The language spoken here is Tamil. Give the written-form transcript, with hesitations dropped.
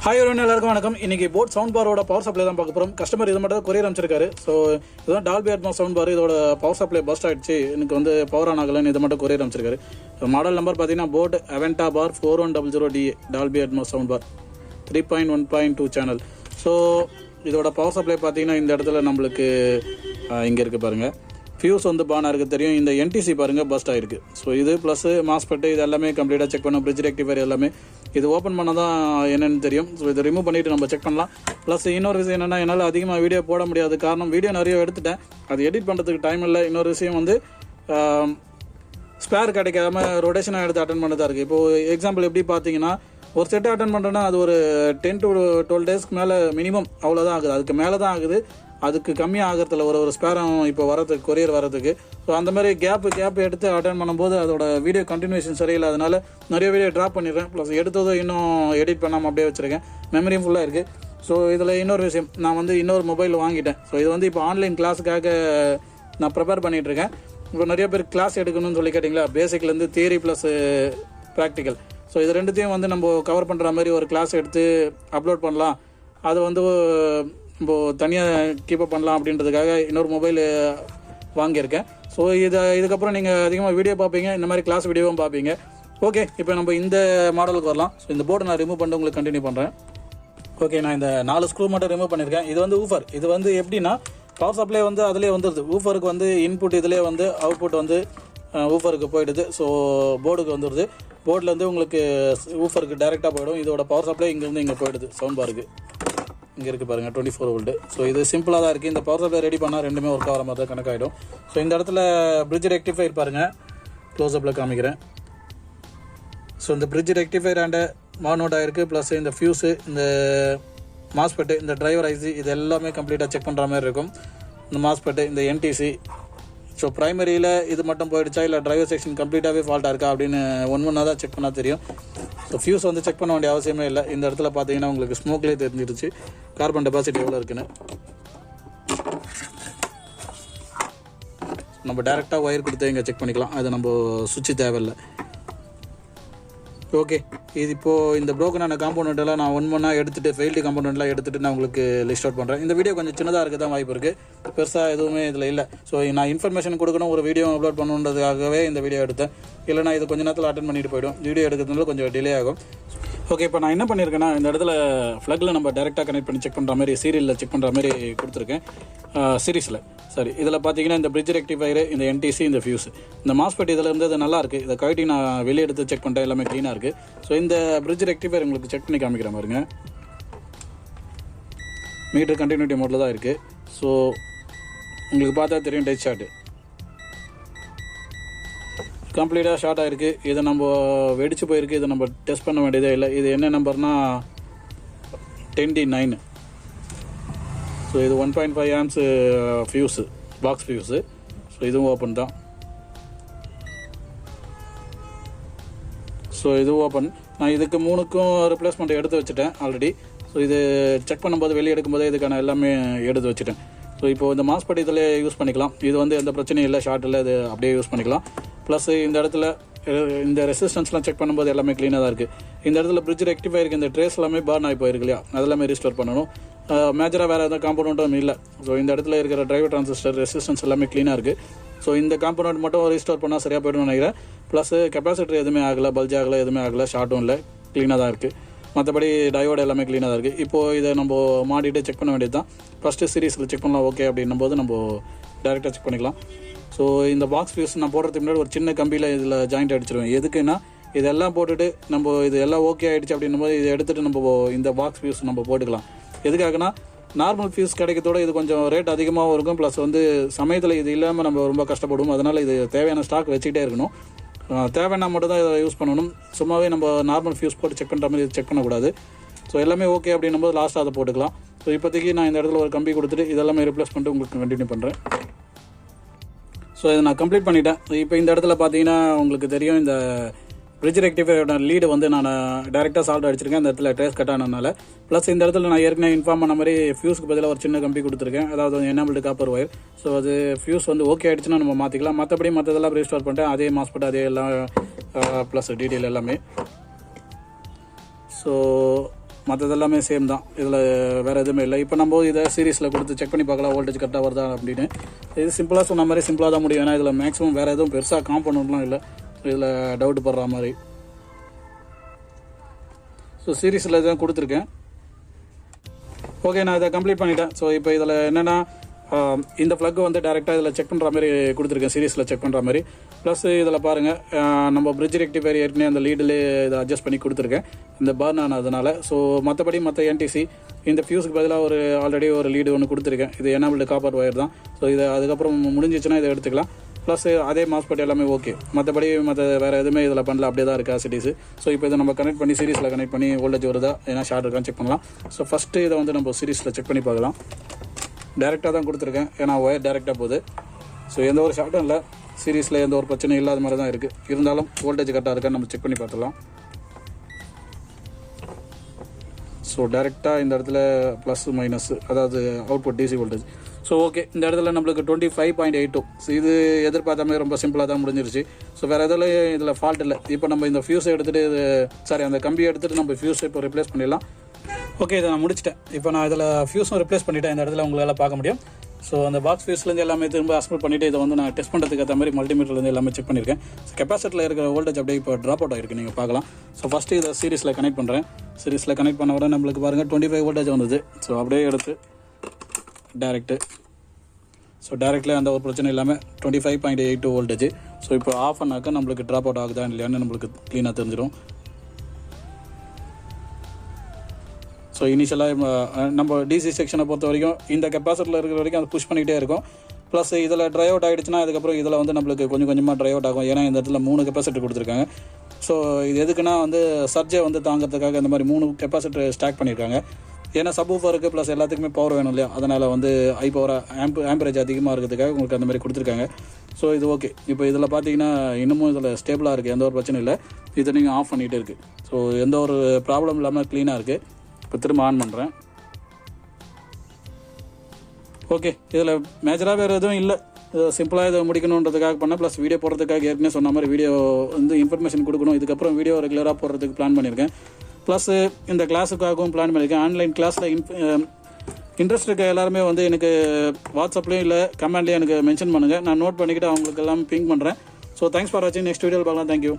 ஹாய் everyone, எல்லாருக்கும் வணக்கம். இன்னைக்கு போட் சவுண்ட் பாரோட பவர் சப்ளை தான் பார்க்க போகிறோம். கஸ்டமர் இது மட்டும் கொரியர் அமைச்சிருக்காரு. ஸோ இதுதான் டால்பி அட்மாஸ் சவுண்ட் பார். இதோட பவர் சப்ளை பஸ்ட் ஆயிடுச்சு, எனக்கு வந்து பவர் ஆன் ஆகலன்னு இதை மட்டும் கொரியர் அமைச்சிருக்காரு. மாடல் நம்பர் பார்த்தீங்கன்னா boat Aavante bar 4100DA Dolby Atmos sound bar 3.1.2 channel. So இதோட பவர் சப்ளை பார்த்தீங்கன்னா இந்த இடத்துல நம்மளுக்கு இங்கே இருக்குது பாருங்கள். ஃபியூஸ் வந்து பானாக இருக்குது தெரியும். இந்த என்டிசி பாருங்கள் பஸ்ட் ஆகிருக்கு. ஸோ இது ப்ளஸ் மாஸ்பெட்டு இது எல்லாமே கம்ப்ளீட்டாக செக் பண்ணோம். பிரிட்ஜ் ரெக்டிஃபையர் எல்லாமே இது ஓப்பன் பண்ண தான் என்னென்னு தெரியும். ஸோ இதை ரிமூவ் பண்ணிவிட்டு நம்ம செக் பண்ணலாம். ப்ளஸ் இன்னொரு விஷயம் என்னென்னா, என்னால் அதிகமாக வீடியோ போட முடியாது. காரணம் வீடியோ நிறைய எடுத்துட்டேன், அது எடிட் பண்ணுறதுக்கு டைம் இல்லை. இன்னொரு விஷயம் வந்து ஸ்பேர் கிடைக்காம ரொட்டேஷனாக எடுத்து அட்டன் பண்ணதாக இருக்குது. இப்போது எக்ஸாம்பிள் எப்படி பார்த்தீங்கன்னா, ஒரு செட்டை அட்டன் பண்ணுறேன்னா அது ஒரு 10 to 12 டேஸ்க்கு மேலே மினிமம் அவ்வளோதான் ஆகுது. அதுக்கு மேலே தான் ஆகுது, அதுக்கு கம்மியாக ஆகிறதுல ஒரு ஸ்பேரம் இப்போ வரதுக்கு கொரியர் வரதுக்கு. ஸோ அந்த மாதிரி கேப் எடுத்து அட்டன் பண்ணும்போது அதோட வீடியோ கண்டினியூஷன் சரியில்லை. அதனால நிறைய வீடியோ ட்ராப் பண்ணிடுறேன். ப்ளஸ் எடுத்ததும் இன்னும் எடிட் பண்ணாமல் அப்படியே வச்சுருக்கேன். மெமரியும் ஃபுல்லாக இருக்குது. ஸோ இதில் இன்னொரு விஷயம், நான் வந்து இன்னொரு மொபைல் வாங்கிட்டேன். ஸோ இது வந்து இப்போ ஆன்லைன் கிளாஸுக்காக நான் ப்ரிப்பேர் பண்ணிகிட்ருக்கேன். இப்போ நிறைய பேர் கிளாஸ் எடுக்கணும்னு சொல்லி கேட்டிங்களா, பேசிக்லேருந்து தியரி ப்ளஸ் ப்ராக்டிக்கல். ஸோ இது ரெண்டுத்தையும் வந்து நம்ம கவர் பண்ணுற மாதிரி ஒரு கிளாஸ் எடுத்து அப்லோட் பண்ணலாம். அது வந்து நம்ம தனியாக கீப்பப் பண்ணலாம் அப்படின்றதுக்காக இன்னொரு மொபைல் வாங்கியிருக்கேன். ஸோ இதுக்கப்புறம் நீங்கள் அதிகமாக வீடியோ பார்ப்பீங்க, இந்த மாதிரி கிளாஸ் வீடியோவும் பார்ப்பீங்க. ஓகே, இப்போ நம்ம இந்த மாடலுக்கு வரலாம். ஸோ இந்த போர்டை நான் ரிமூவ் பண்ணிட்டு உங்களுக்கு கண்டினியூ பண்ணுறேன். ஓகே, நான் இந்த 4 ஸ்க்ரூ மட்டும் ரிமூவ் பண்ணியிருக்கேன். இது வந்து ஊஃபர். இது வந்து எப்படின்னா, பவர் சப்ளை வந்து அதிலே வந்துடுது. ஊஃபருக்கு வந்து இன்புட் இதிலே வந்து அவுட்புட் வந்து ஊஃபருக்கு போயிடுது. ஸோ போர்டுக்கு வந்துடுது. போர்டில் வந்து உங்களுக்கு ஊஃபருக்கு டைரெக்டாக போயிடும். இதோட பவர் சப்ளை இங்கேருந்து இங்கே போயிடுது. சவுண்ட் பாருக்கு இங்கே இருக்குது பாருங்கள், 24 வோல்ட். ஸோ இது சிம்பிளாக தான் இருக்குது. இந்த பவர் சப்ளை ரெடி பண்ணால் ரெண்டுமே ஒர்க் ஆகிற மாதிரி தான் கணக்காகிடும். ஸோ இந்த இடத்துல பிரிட்ஜ் ரெக்டிஃபையர் பாருங்கள், க்ளோஸ்அப்பில் காமிக்கிறேன். ஸோ இந்த பிரிட்ஜ் ரெக்டிஃபையர் அண்ட் மானோட் ஆகிருக்கு. ப்ளஸ் இந்த ஃபியூஸு, இந்த மாஸ்பெட்டு, இந்த டிரைவர் ஐசி, இது எல்லாமே கம்ப்ளீட்டாக செக் பண்ணுற மாதிரி இருக்கும். இந்த மாஸ்பெட்டு, இந்த என்டிசி. ஸோ ப்ரைமரியில் இது மட்டும் போயிடுச்சா இல்லை டிரைவர் செக்ஷன் கம்ப்ளீட்டாகவே ஃபால்ட்டாக இருக்கா அப்படின்னு ஒன்றா தான் செக் பண்ணால் தெரியும். ஸோ ஃபியூஸ் வந்து செக் பண்ண வேண்டிய அவசியமே இல்லை. இந்த இடத்துல பார்த்தீங்கன்னா உங்களுக்கு ஸ்மோக்லேயே தெரிஞ்சிருச்சு கார்பன் டெபாசிட் எவ்வளோ இருக்குன்னு. நம்ம டேரெக்டாக ஒயர் கொடுத்து இங்கே செக் பண்ணிக்கலாம். அது நம்ம சுவிட்ச் தேவையில்லை. ஓகே, இது இப்போது இந்த ப்ரோக்கனான காம்பவுண்டெல்லாம் நான் ஒன்றா எடுத்துகிட்டு ஃபெயில்டு காம்பவுண்டெலாம் எடுத்துகிட்டு நான் உங்களுக்கு லிஸ்ட் அவுட் பண்ணுறேன். இந்த வீடியோ கொஞ்சம் சின்னதாக இருக்க தான் வாய்ப்பு இருக்குது, பெருசாக எதுவுமே இதில் இல்லை. ஸோ நான் இன்ஃபர்மேஷன் கொடுக்கணும், ஒரு வீடியோ அப்லோட் பண்ணுன்றதுக்காகவே இந்த வீடியோ எடுத்தேன். இல்லைனா இது கொஞ்சம் நேரத்தில் அட்டன் பண்ணிட்டு போய்டும். வீடியோ எடுக்கிறதுனால கொஞ்சம் டிலே ஆகும். ஓகே, இப்போ நான் என்ன பண்ணியிருக்கேன்னா, இந்த இடத்துல ஃப்ளக்கில் நம்ம டேரெக்டாக கனெக்ட் பண்ணி செக் பண்ணுற மாதிரி, சீரியலில் செக் பண்ணுற மாதிரி கொடுத்துருக்கேன். சீரிஸில் சரி, இதில் பார்த்தீங்கன்னா இந்த பிரிட்ஜ் ரெக்டிஃபையர், இந்த என்டிசி, இந்த ஃபியூஸ், இந்த மாஸ்பெட் இதில் இருந்து அது நல்லா இருக்குது. இதை கழட்டி நான் வெளியே எடுத்து செக் பண்ணிட்டேன், எல்லாமே க்ளீனாக இருக்குது. ஸோ இந்த பிரிட்ஜ் ரெக்டிஃபையர் உங்களுக்கு செக் பண்ணி காமிக்கிற மாதிரிங்க. மீட்டர் கண்டினியூட்டி மோடில் தான் இருக்குது. ஸோ உங்களுக்கு பார்த்தா தெரியும், டச் ஷார்ட்டு கம்ப்ளீட்டாக ஷார்ட் ஆகிருக்கு. இதை நம்ம வெடிச்சு போயிருக்கு. இதை நம்ம டெஸ்ட் பண்ண வேண்டியதே இல்லை. இது என்ன நம்பர்னால் 10D9. ஸோ இது 1.5 amps fuse, box fuse. So இதுவும் ஓப்பன் தான். ஸோ இது ஓப்பன். நான் இதுக்கு 3க்கும் ரிப்ளேஸ்மெண்ட் எடுத்து வச்சுட்டேன் ஆல்ரெடி. ஸோ இது செக் பண்ணும்போது, வெளியே எடுக்கும்போதே இதுக்கான எல்லாமே எடுத்து வச்சுட்டேன். ஸோ இப்போது இந்த மாஸ்பெட் இதில் யூஸ் பண்ணிக்கலாம். இது வந்து எந்த பிரச்சனையும் இல்லை, ஷார்ட் இல்லை, இது அப்படியே யூஸ் பண்ணிக்கலாம். ப்ளஸ் இந்த இடத்துல இந்த ரெசிஸ்டன்ஸ்லாம் செக் பண்ணும்போது எல்லாமே க்ளீனாக தான் இருக்குது. இந்த இடத்துல பிரிட்ஜ் ரெக்டிஃபையருக்கு இந்த ட்ரேஸ் எல்லாமே பர்ன் ஆகி போயிருக்கு இல்லையா, அதெல்லாமே ரீஸ்டோர் பண்ணணும். மேஜராக வேறு எதாவது காம்பனண்ட்டும் இல்லை. ஸோ இந்த இடத்துல இருக்கிற டிரைவர் டிரான்சிஸ்டர் ரெசிஸ்டன்ஸ் எல்லாமே க்ளீனாக இருக்குது. ஸோ இந்த காம்பனண்ட் மட்டும் ரீஸ்டோர் பண்ணால் சரியாக போய்டும் நினைக்கிறேன். ப்ளஸ் கெப்பாசிட்டர் எதுவுமே ஆகலை, பல்ஜ் ஆகலை, எதுவுமே ஆகலை, ஷார்ட்டும் இல்லை, க்ளீனாக தான் இருக்குது. மற்றபடி டயோடு எல்லாமே க்ளீனாக தான் இருக்குது. இப்போது இதை நம்ம மாட்டிட்டு செக் பண்ண வேண்டியது தான். ஃபஸ்ட்டு சீரீஸில் செக் பண்ணலாம். ஓகே அப்படின்னும் போது நம்ம டேரெக்டாக செக் பண்ணிக்கலாம். ஸோ இந்த பாக்ஸ் ஃபியூஸ் நான் போடுறதுக்கு முன்னாடி ஒரு சின்ன கம்பியில் இதில் ஜாயிண்ட் அடிச்சிடுவேன். எதுக்குன்னா, இதெல்லாம் போட்டுட்டு நம்ம இது எல்லாம் ஓகே ஆகிடுச்சு அப்படின்னும் போது இதை எடுத்துகிட்டு நம்ம இந்த பாக்ஸ் ஃபியூஸ் நம்ம போட்டுக்கலாம். எதுக்காகனா, நார்மல் ஃபியூஸ் கிடைக்கிறதோட இது கொஞ்சம் ரேட் அதிகமாகவும் இருக்கும். ப்ளஸ் வந்து சமயத்தில் இது இல்லாமல் நம்ம ரொம்ப கஷ்டப்படுவோம். அதனால் இது தேவையான ஸ்டாக் வச்சுக்கிட்டே இருக்கணும். தேவைன்னா மட்டும் தான் இதை யூஸ் பண்ணணும். சும்மாவே நம்ம நார்மல் ஃபியூஸ் போட்டு செக் பண்ணுற மாதிரி செக் பண்ணக்கூடாது. ஸோ எல்லாமே ஓகே அப்படின்னும் போது லாஸ்ட்டாக அதை போட்டுக்கலாம். ஸோ இப்போதைக்கு நான் இந்த இடத்துல ஒரு கம்பி கொடுத்துட்டு இதெல்லாமே ரிப்ளேஸ் பண்ணிட்டு உங்களுக்கு கண்டினியூ பண்ணுறேன். ஸோ இதை நான் கம்ப்ளீட் பண்ணிட்டேன். இப்போ இந்த இடத்துல பார்த்தீங்கன்னா உங்களுக்கு தெரியும், இந்த பிரிட்ஜ் ரெக்டிஃபையரோட லீடு வந்து நான் டேரெக்டாக சால்ட் அடிச்சிருக்கேன். இந்த இடத்துல ட்ரேஸ் கட் ஆனதுனால. ப்ளஸ் இந்த இடத்துல நான் ஏற்கனவே இன்ஃபார்ம் பண்ண மாதிரி ஃபியூஸ்க்கு பதிலாக ஒரு சின்ன கம்பி கொடுத்துருக்கேன், அதாவது எனேபிள்டு காப்பர் ஒயர். ஸோ அது ஃபியூஸ் வந்து ஓகே ஆகிடுச்சுன்னா நம்ம மாற்றிக்கலாம். மற்றபடி மற்றதெல்லாம் ரீஸ்டோர் பண்ணிட்டேன். அதே மாஸ்பெட், அதே எல்லாம் ப்ளஸ் டீட்டெயில் எல்லாமே. ஸோ மற்றது எல்லாமே சேம் தான், இதில் வேறு எதுவுமே இல்லை. இப்போ நம்ம இதை சீரிஸில் கொடுத்து செக் பண்ணி பார்க்கலாம் வோல்டேஜ் கரெக்டாக வருதா அப்படின்னு. இது சிம்பிளாக சொன்ன மாதிரி சிம்பிளாக தான் முடியும். ஏன்னா இதில் மேக்ஸிமம் வேறு எதுவும் பெருசாக காம்பவுண்ட்லாம் இல்லை, இதில் டவுட் படுற மாதிரி. ஸோ சீரிஸில் தான் கொடுத்துருக்கேன். ஓகே, நான் இதை கம்ப்ளீட் பண்ணிட்டேன். ஸோ இப்போ இதில் என்னென்னா இந்த ப்ளக் வந்து டேரெக்டாக இதில் செக் பண்ணுற மாதிரி கொடுத்துருக்கேன், சீரிஸில் செக் பண்ணுற மாதிரி. ப்ளஸ் இதில் பாருங்கள், நம்ம பிரிட்ஜ் ரெக்டிஃபையர் ஏற்கனவே அந்த லீடில் இதை அட்ஜஸ்ட் பண்ணி கொடுத்துருக்கேன் இந்த பர்ன் ஆனதுனால. ஸோ மற்றபடி மற்ற என்டிசி இந்த ஃபியூஸுக்கு பதிலாக ஆல்ரெடி ஒரு லீடு ஒன்று கொடுத்துருக்கேன். இது எனபிள்டு காப்பர் ஒயர் தான். ஸோ இதை அதுக்கப்புறம் முடிஞ்சிச்சுன்னா இதை எடுத்துக்கலாம். ப்ளஸ் அதே மாஸ்பெட் எல்லாமே ஓகே. மற்றபடி வேறு எதுவுமே இதில் பண்ணல, அப்படியே தான் இருக்குது ஆசிட்டிஸ். ஸோ இப்போ இதை நம்ம கனெக்ட் பண்ணி சீரிஸில் கனெக்ட் பண்ணி வோல்டேஜ் வருதா ஏன்னா ஷார்ட் இருக்கான்னு செக் பண்ணலாம். ஸோ ஃபஸ்ட்டு இதை வந்து நம்ம சீரிஸில் செக் பண்ணி பார்க்கலாம். டேரெக்டாக தான் கொடுத்துருக்கேன், ஏன்னா ஒயர் டேரெக்டாக போகுது. ஸோ எந்த ஒரு ஷார்ட்டும் இல்லை, சீரிஸில் எந்த ஒரு பிரச்சனையும் இல்லாத மாதிரி தான் இருக்குது. இருந்தாலும் வோல்டேஜ் கரெக்டாக இருக்கான்னு நம்ம செக் பண்ணி பார்த்துக்கலாம். ஸோ டேரெக்டாக இந்த இடத்துல ப்ளஸ் மைனஸ், அதாவது output DC voltage. So okay, இந்த இடத்துல நம்மளுக்கு 25.82. ஸோ இது எதிர்பார்த்த மாதிரி ரொம்ப சிம்பிளாக தான் முடிஞ்சிருச்சு. ஸோ வேறு எதில் இதில் ஃபால்ட் இல்லை. இப்போ நம்ம இந்த ஃபியூஸை எடுத்துகிட்டு அந்த கம்பியை எடுத்துகிட்டு நம்ம ஃபியூஸை இப்போ ரிப்ளேஸ் பண்ணிடலாம். ஓகே, இதை நான் முடிச்சிட்டேன். இப்போ நான் இதில் ஃபியூஸும் ரிப்ளேஸ் பண்ணிவிட்டேன். இந்த இடத்துல உங்களால் பார்க்க முடியும். ஸோ அந்த பாக்ஸ் ஃபியூஸ்லேருந்து எல்லாமே திரும்ப அசம்பிள் பண்ணிவிட்டு இதை வந்து நான் டெஸ்ட் பண்ணுறதுக்கு ஏற்ற மாதிரி மல்டிமீட்டர்லேருந்து எல்லாமே செக் பண்ணியிருக்கேன். ஸோ கெப்பாசிட்டியில் இருக்கிற வோல்டேஜ் அப்படியே இப்போ ட்ராப் அவுட் ஆகிருக்கு, நீங்கள் பார்க்கலாம். ஸோ ஃபஸ்ட்டு இதை சீரிஸில் கனெக்ட் பண்ணுறேன். சீரிஸில் கனெக்ட் பண்ண உடனே நம்மளுக்கு பாருங்கள் 25 வோல்டேஜ் வந்தது. ஸோ அப்படியே எடுத்து டேரெக்ட்டு, ஸோ டேரெக்டில் அந்த ஒரு பிரச்சனை இல்லாமல் 25.82 வோல்டேஜ். ஸோ இப்போ ஆஃப் பண்ணாக்க நம்மளுக்கு ட்ராப் அவுட் ஆகுதா இல்லையான்னு நம்மளுக்கு க்ளீனாக தெரிஞ்சிடும். ஸோ இனிஷியலாக நம்ம டிசி செக்ஷனை பொறுத்த வரைக்கும் இந்த கெப்பாசிட்டியில் இருக்கிற வரைக்கும் அது புஷ் பண்ணிகிட்டே இருக்கும். ப்ளஸ் இதில் ட்ரை அவுட் ஆகிடுச்சுன்னா அதுக்கப்புறம் இதில் வந்து நம்மளுக்கு கொஞ்சம் கொஞ்சமாக ட்ரை அவுட் ஆகும். ஏன்னா இந்த இடத்துல 3 கெப்பாசிட்டர் கொடுத்துருக்காங்க. ஸோ இது எதுக்குன்னா வந்து சர்ஜை வந்து தாங்கிறதுக்காக இந்த மாதிரி 3 கெப்பாசிட்டர் ஸ்டாக் பண்ணியிருக்காங்க. ஏன்னா சப்வூஃபருக்கு ப்ளஸ் எல்லாத்துக்குமே பவர் வேணும் இல்லையா, அதனால் வந்து ஹை பவர் ஆம்பரேஜ் அதிகமாக இருக்கிறதுக்காக உங்களுக்கு அந்த மாதிரி கொடுத்துருக்காங்க. ஸோ இது ஓகே. இப்போ இதில் பார்த்தீங்கன்னா இன்னமும் இதில் ஸ்டேபிளாக இருக்குது, எந்த ஒரு பிரச்சனையும் இல்லை. இதை நீங்கள் ஆஃப் பண்ணிகிட்டே இருக்குது. ஸோ எந்த ஒரு ப்ராப்ளம் இல்லாமல் க்ளீனாக இருக்குது. இப்போ திரும்ப ஆன் பண்ணுறேன். ஓகே, இதில் மேஜராக வேறு எதுவும் இல்லை. சிம்பிளாக இதை முடிக்கணுன்றதுக்காக பண்ணேன். ப்ளஸ் வீடியோ போடுறதுக்காக ஏற்கனவே சொன்ன மாதிரி வீடியோ வந்து இன்ஃபர்மேஷன் கொடுக்கணும். இதுக்கப்புறம் வீடியோ ரெகுலராக போடுறதுக்கு பிளான் பண்ணியிருக்கேன். ப்ளஸ் இந்த கிளாஸுக்காகவும் பிளான் பண்ணியிருக்கேன். ஆன்லைன் கிளாஸில் இன்ட்ரெஸ்ட் இருக்க எல்லாருமே வந்து எனக்கு வாட்ஸ்அப்லேயும் இல்லை கமெண்ட்லேயும் எனக்கு மென்ஷன் பண்ணுங்கள். நான் நோட் பண்ணிக்கிட்டு அவங்களுக்கு எல்லாம் பிங் பண்ணுறேன். ஸோ தேங்க்ஸ் ஃபார் வாட்சிங். நெக்ஸ்ட் வீடியோவில் பார்க்கலாம். தேங்க்யூ.